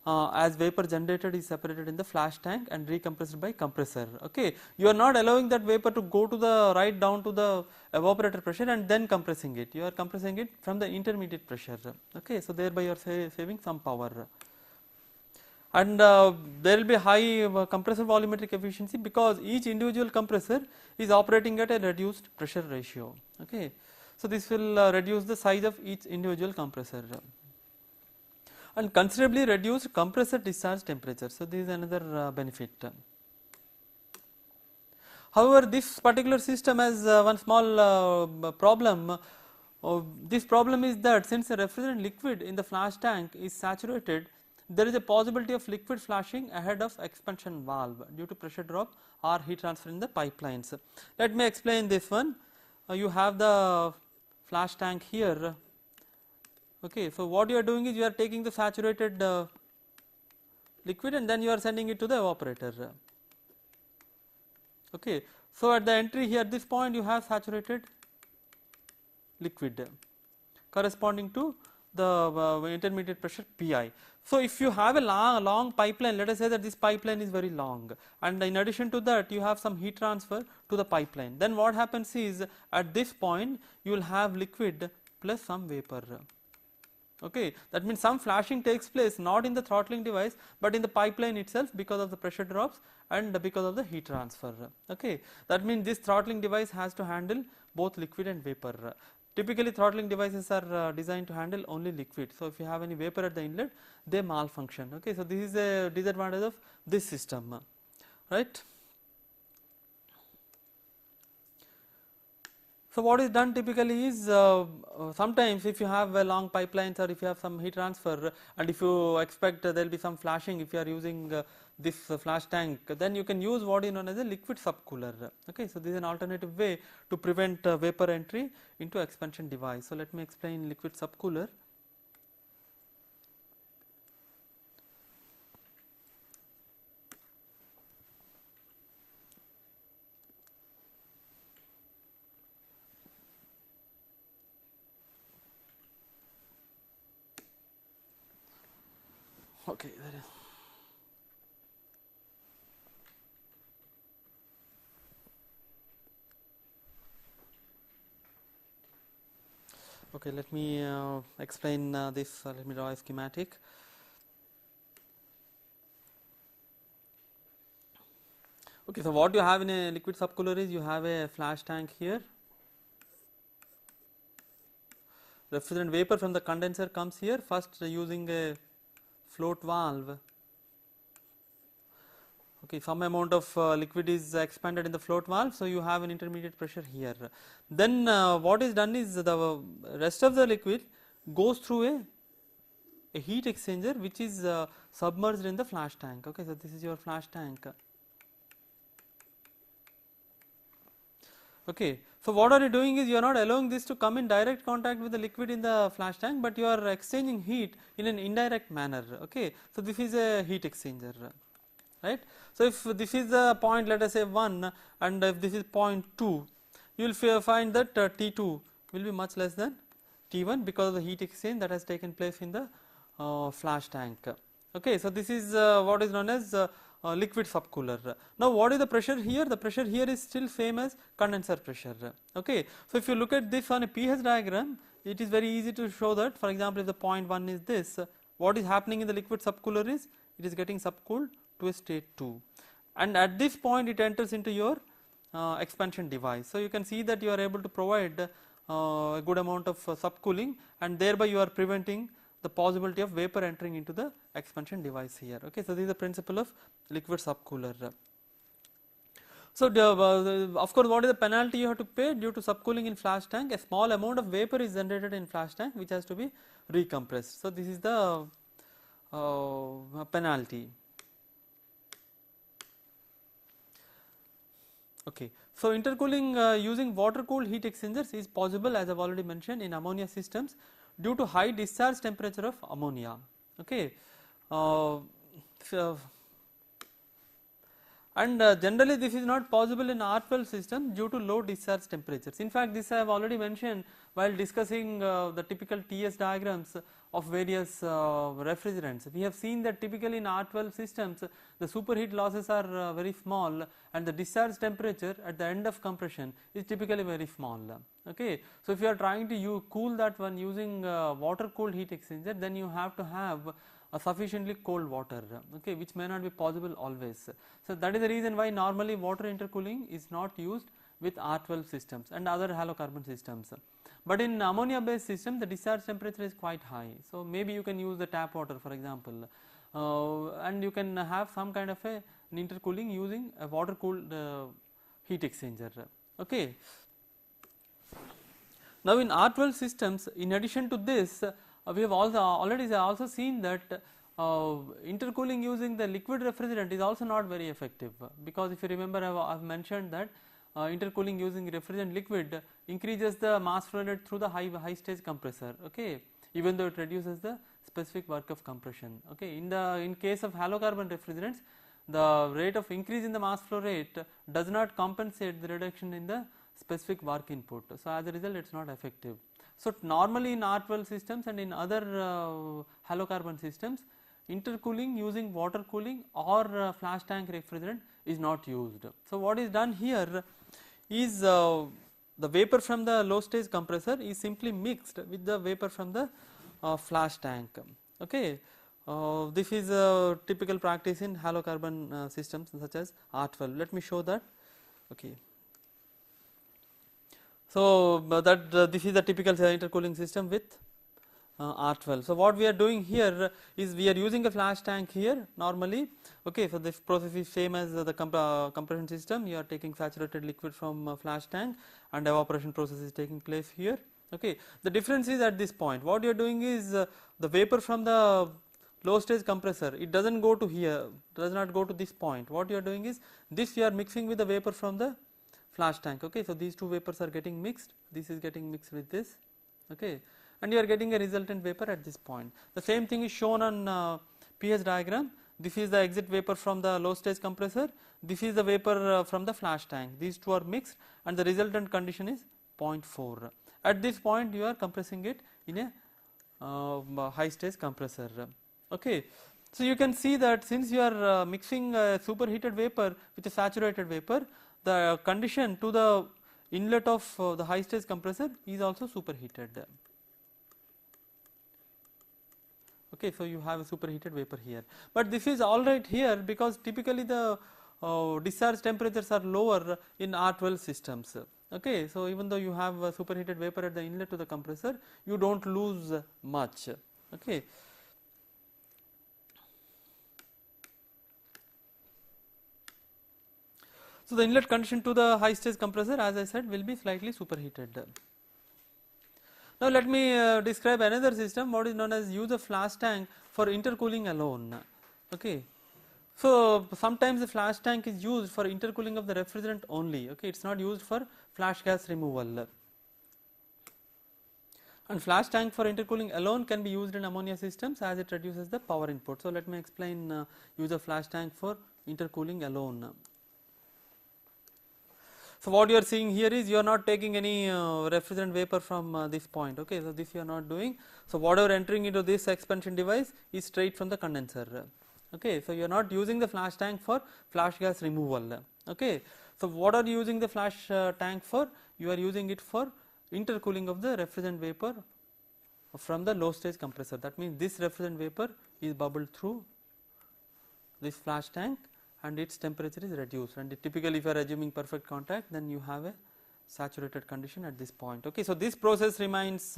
as vapor generated is separated in the flash tank and recompressed by compressor. Okay, you are not allowing that vapor to go to the right down to the evaporator pressure and then compressing it. You are compressing it from the intermediate pressure. Okay, so thereby you are saving some power. And there will be high compressor volumetric efficiency because each individual compressor is operating at a reduced pressure ratio. Okay, so this will reduce the size of each individual compressor. And considerably reduced compressor discharge temperature. So this is another benefit. However, this particular system has one small problem. This problem is that since the refrigerant liquid in the flash tank is saturated, there is a possibility of liquid flashing ahead of expansion valve due to pressure drop or heat transfer in the pipelines. Let me explain this one. You have the flash tank here. Okay, so what you are doing is you are taking the saturated liquid and then you are sending it to the evaporator. Okay, so at the entry here at this point you have saturated liquid corresponding to the intermediate pressure Pi. So if you have a long pipeline, let us say that this pipeline is very long, and in addition to that you have some heat transfer to the pipeline, then what happens is at this point you will have liquid plus some vapor. Okay, that means some flashing takes place not in the throttling device but in the pipeline itself because of the pressure drops and because of the heat transfer. Okay, that means this throttling device has to handle both liquid and vapor. Typically throttling devices are designed to handle only liquid, so if you have any vapor at the inlet they malfunction. Okay, so this is a disadvantage of this system, right. So what is done typically is sometimes if you have long pipelines or if you have some heat transfer and if you expect there will be some flashing, if you are using this flash tank, then you can use what is known as a liquid subcooler. Okay, so this is an alternative way to prevent vapor entry into expansion device. So let me explain liquid subcooler. Okay, that is. Okay, let me explain this. Let me draw a schematic. Okay, so what you have in a liquid subcooler is you have a flash tank here. Refrigerant vapor from the condenser comes here. First, using a float valve, Okay, some amount of liquid is expanded in the float valve, so you have an intermediate pressure here. Then what is done is the rest of the liquid goes through a heat exchanger which is submerged in the flash tank. Okay, so this is your flash tank. Okay, so what are you doing is you are not allowing this to come in direct contact with the liquid in the flash tank, but you are exchanging heat in an indirect manner. Okay, so this is a heat exchanger, right. So if this is the point, let us say 1, and if this is point 2, you will find that T2 will be much less than T1 because of the heat exchange that has taken place in the flash tank. Okay, so this is what is known as liquid subcooler. Now what is the pressure here? The pressure here is still same as condenser pressure. Okay, so if you look at this on a pH diagram, it is very easy to show that. For example, if the point 1 is this, what is happening in the liquid subcooler is it is getting subcooled to a state 2, and at this point it enters into your expansion device. So you can see that you are able to provide a good amount of subcooling, and thereby you are preventing the possibility of vapor entering into the expansion device here. Okay, so this is the principle of liquid subcooler. So of course, what is the penalty you have to pay due to subcooling in flash tank? A small amount of vapor is generated in flash tank which has to be recompressed. So this is the penalty. Okay, so intercooling using water cooled heat exchangers is possible, as I have already mentioned, in ammonia systems due to high discharge temperature of ammonia. Okay, and generally this is not possible in R12 system due to low discharge temperatures. In fact, this I have already mentioned while discussing the typical TS diagrams of various refrigerants. We have seen that typically in R12 systems the superheat losses are very small, and the discharge temperature at the end of compression is typically very small. Okay, so if you are trying to cool that one using water cooled heat exchanger, then you have to have a sufficiently cold water, okay, which may not be possible always. So that is the reason why normally water intercooling is not used with R12 systems and other halocarbon systems. But in ammonia based system the discharge temperature is quite high, so maybe you can use the tap water for example, and you can have some kind of an intercooling using a water cooled heat exchanger. Okay. Now in R12 systems, in addition to this, we have already seen that intercooling using the liquid refrigerant is also not very effective, because if you remember I have mentioned that intercooling using refrigerant liquid increases the mass flow rate through the high stage compressor, okay, even though it reduces the specific work of compression. Okay, in case of halocarbon refrigerants, the rate of increase in the mass flow rate does not compensate the reduction in the specific work input, so as a result it is not effective. So normally in R12 systems and in other halocarbon systems, intercooling using water cooling or flash tank refrigerant is not used. So what is done here is the vapor from the low stage compressor is simply mixed with the vapor from the flash tank. Okay, this is a typical practice in halocarbon systems such as R12. Let me show that. Okay. So this is the typical intercooling system with R12. So what we are doing here is we are using a flash tank here normally. Okay, so this process is same as the compression system. You are taking saturated liquid from flash tank and evaporation process is taking place here. Okay, the difference is at this point what you are doing is the vapor from the low stage compressor, it does not go to here, does not go to this point. What you are doing is this you are mixing with the vapor from the flash tank. Okay, so these two vapors are getting mixed, this is getting mixed with this, okay, and you are getting a resultant vapor at this point. The same thing is shown on pH diagram. This is the exit vapor from the low stage compressor, this is the vapor from the flash tank, these two are mixed and the resultant condition is 0.4. At this point you are compressing it in a high stage compressor. Okay, so you can see that since you are mixing a superheated vapor with a saturated vapor, the condition to the inlet of the high stage compressor is also superheated. Okay, so you have a superheated vapor here, but this is alright here because typically the discharge temperatures are lower in R12 systems. Okay, so even though you have a superheated vapor at the inlet to the compressor, you do not lose much. Okay. So, the inlet condition to the high stage compressor, as I said, will be slightly superheated. Now, let me describe another system, what is known as use of flash tank for intercooling alone. Okay. So, sometimes the flash tank is used for intercooling of the refrigerant only. Okay, it is not used for flash gas removal. And flash tank for intercooling alone can be used in ammonia systems as it reduces the power input. So, let me explain use of flash tank for intercooling alone. So, what you are seeing here is you are not taking any refrigerant vapor from this point. Okay, so this you are not doing. So, whatever entering into this expansion device is straight from the condenser. Okay, so you are not using the flash tank for flash gas removal. Okay, so what are you using the flash tank for? You are using it for intercooling of the refrigerant vapor from the low stage compressor. That means this refrigerant vapor is bubbled through this flash tank and its temperature is reduced, and typically if you are assuming perfect contact, then you have a saturated condition at this point. Okay, so this process remains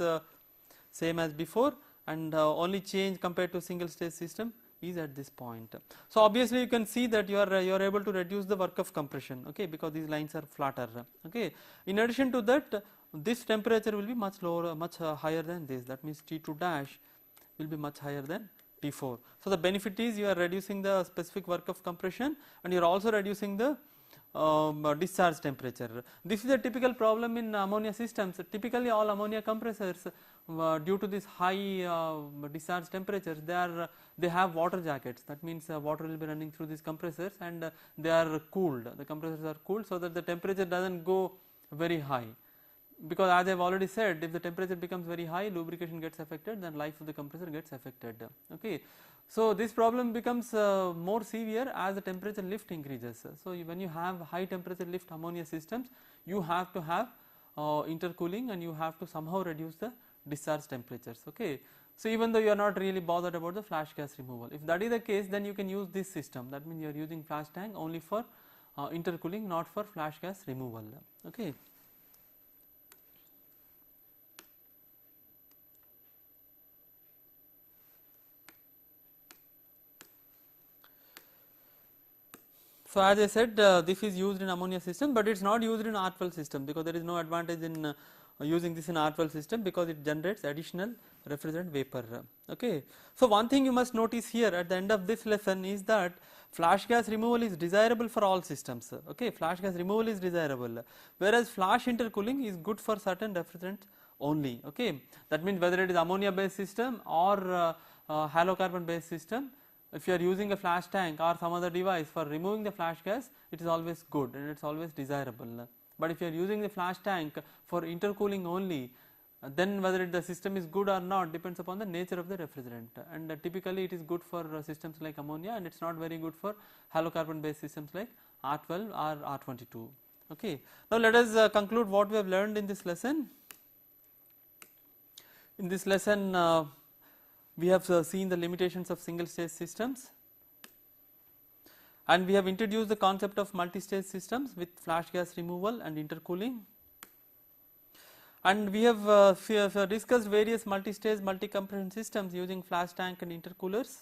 same as before, and only change compared to single stage system is at this point. So, obviously you can see that you are able to reduce the work of compression, okay, because these lines are flatter. Okay, in addition to that, this temperature will be much lower, much higher than this. That means T2 dash will be much higher than T4. So, the benefit is you are reducing the specific work of compression, and you are also reducing the discharge temperature. This is a typical problem in ammonia systems. Typically all ammonia compressors, due to this high discharge temperatures, they have water jackets. That means water will be running through these compressors, and they are cooled. The compressors are cooled so that the temperature does not go very high, because as I have already said, if the temperature becomes very high, lubrication gets affected, then life of the compressor gets affected. Okay. So, this problem becomes more severe as the temperature lift increases. So, when you have high temperature lift ammonia systems, you have to have intercooling, and you have to somehow reduce the discharge temperatures. Okay. So, even though you are not really bothered about the flash gas removal, if that is the case, then you can use this system. That means you are using flash tank only for intercooling, not for flash gas removal. Okay. So, as I said, this is used in ammonia system, but it is not used in R12 system, because there is no advantage in using this in R12 system, because it generates additional refrigerant vapor. Okay. So, one thing you must notice here at the end of this lesson is that flash gas removal is desirable for all systems. Okay. Flash gas removal is desirable, whereas flash intercooling is good for certain refrigerants only. Okay. That means whether it is ammonia based system or halocarbon based system, if you are using a flash tank or some other device for removing the flash gas, it is always good and it is always desirable. But if you are using the flash tank for intercooling only, then whether the system is good or not depends upon the nature of the refrigerant, and typically it is good for systems like ammonia, and it is not very good for halocarbon based systems like R12 or R22. Okay. Now, let us conclude what we have learned in this lesson. In this lesson, we have seen the limitations of single stage systems, and we have introduced the concept of multi-stage systems with flash gas removal and intercooling, and we have discussed various multi-stage multi-compression systems using flash tank and intercoolers,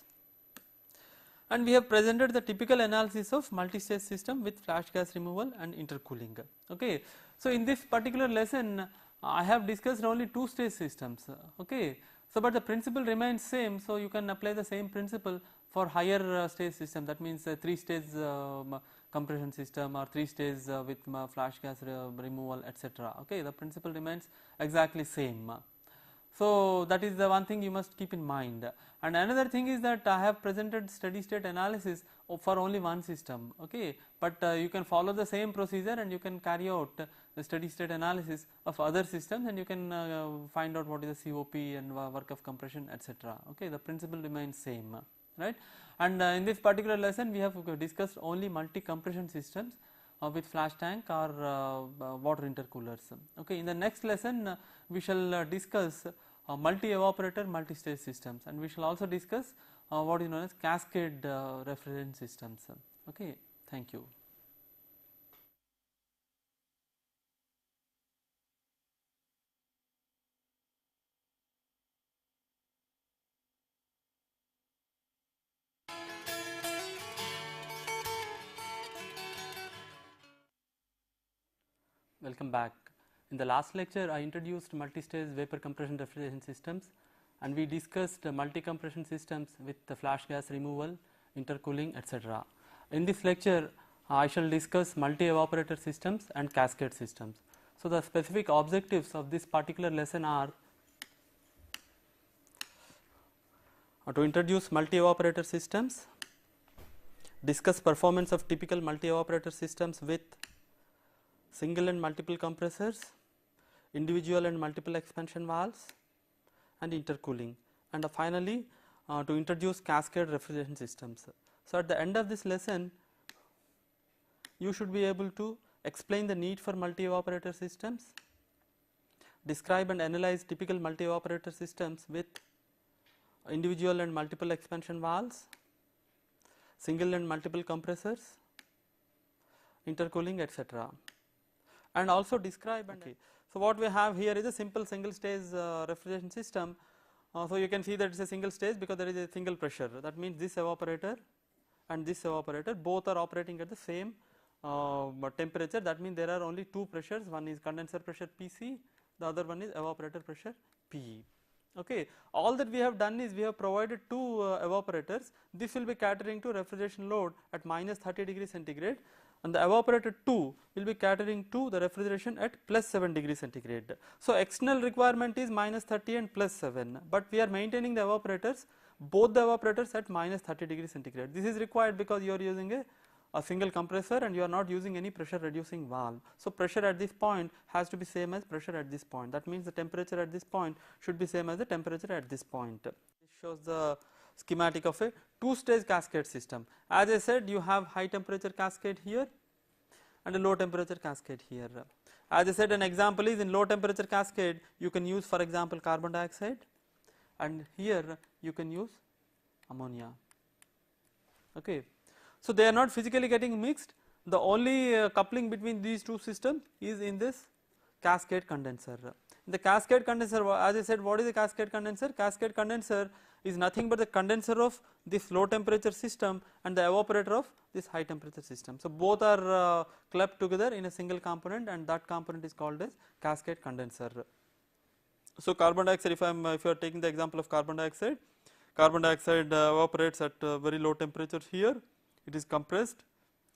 and we have presented the typical analysis of multi-stage system with flash gas removal and intercooling. Okay. So, in this particular lesson I have discussed only two stage systems. Okay. So, but the principle remains same. So, you can apply the same principle for higher stage system, that means 3 stage compression system or 3 stage with flash gas removal, etc. Okay, the principle remains exactly same. So, that is the one thing you must keep in mind, and another thing is that I have presented steady state analysis for only one system. Okay, but you can follow the same procedure and you can carry out the steady state analysis of other systems, and you can find out what is the COP and work of compression, etc. Okay, the principle remains same, right? And in this particular lesson we have discussed only multi compression systems with flash tank or water intercoolers. Okay, in the next lesson we shall discuss multi evaporator multi stage systems, and we shall also discuss what is known as cascade refrigerant systems. Okay, thank you. Welcome back. In the last lecture I introduced multi-stage Vapour Compression Refrigeration Systems, and we discussed multi-compression systems with the flash gas removal, intercooling, etc. In this lecture I shall discuss multi-evaporator systems and cascade systems. So the specific objectives of this particular lesson are to introduce multi-evaporator systems, discuss performance of typical multi-evaporator systems with single and multiple compressors, individual and multiple expansion valves, and intercooling, and finally to introduce cascade refrigeration systems. So at the end of this lesson you should be able to explain the need for multi-evaporator systems, describe and analyze typical multi-evaporator systems with individual and multiple expansion valves, single and multiple compressors, intercooling, etc. and also describe and So what we have here is a simple single stage refrigeration system. So you can see that it is a single stage because there is a single pressure. That means this evaporator and this evaporator both are operating at the same temperature. That means there are only two pressures, one is condenser pressure PC, the other one is evaporator pressure PE. Okay. All that we have done is we have provided two evaporators. This will be catering to refrigeration load at minus 30 degrees centigrade, and the evaporator 2 will be catering to the refrigeration at plus 7 degrees centigrade. So external requirement is minus 30 and plus 7, but we are maintaining the evaporators, both the evaporators at minus 30 degrees centigrade. This is required because you are using a single compressor and you are not using any pressure reducing valve. So pressure at this point has to be same as pressure at this point. That means the temperature at this point should be same as the temperature at this point. This shows the schematic of a two-stage cascade system. As I said, you have high temperature cascade here and a low temperature cascade here. As I said, an example is in low temperature cascade you can use, for example, carbon dioxide, and here you can use ammonia. Okay. So they are not physically getting mixed. The only coupling between these two systems is in this cascade condenser. In the cascade condenser, as I said, what is a cascade condenser? Cascade condenser is nothing but the condenser of this low temperature system and the evaporator of this high temperature system. So both are clubbed together in a single component, and that component is called as cascade condenser. So carbon dioxide, if you are taking the example of carbon dioxide evaporates at very low temperature here. It is compressed,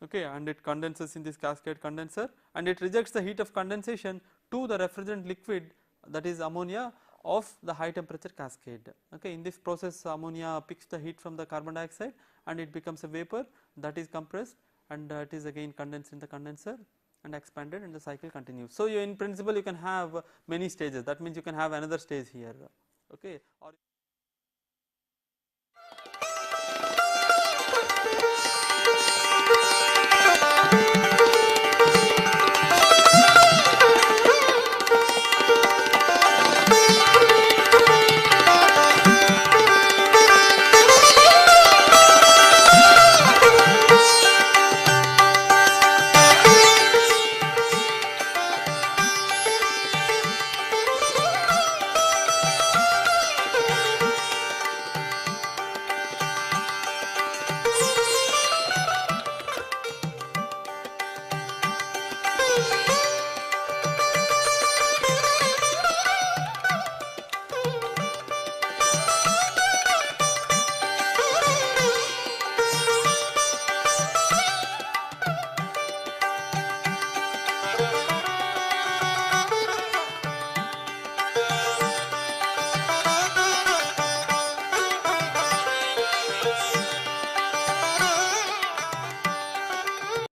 okay, and it condenses in this cascade condenser, and it rejects the heat of condensation to the refrigerant liquid, that is ammonia, of the high temperature cascade. Okay, in this process ammonia picks the heat from the carbon dioxide and it becomes a vapor that is compressed, and it is again condensed in the condenser and expanded, and the cycle continues. So you in principle you can have many stages. That means you can have another stage here. Okay, or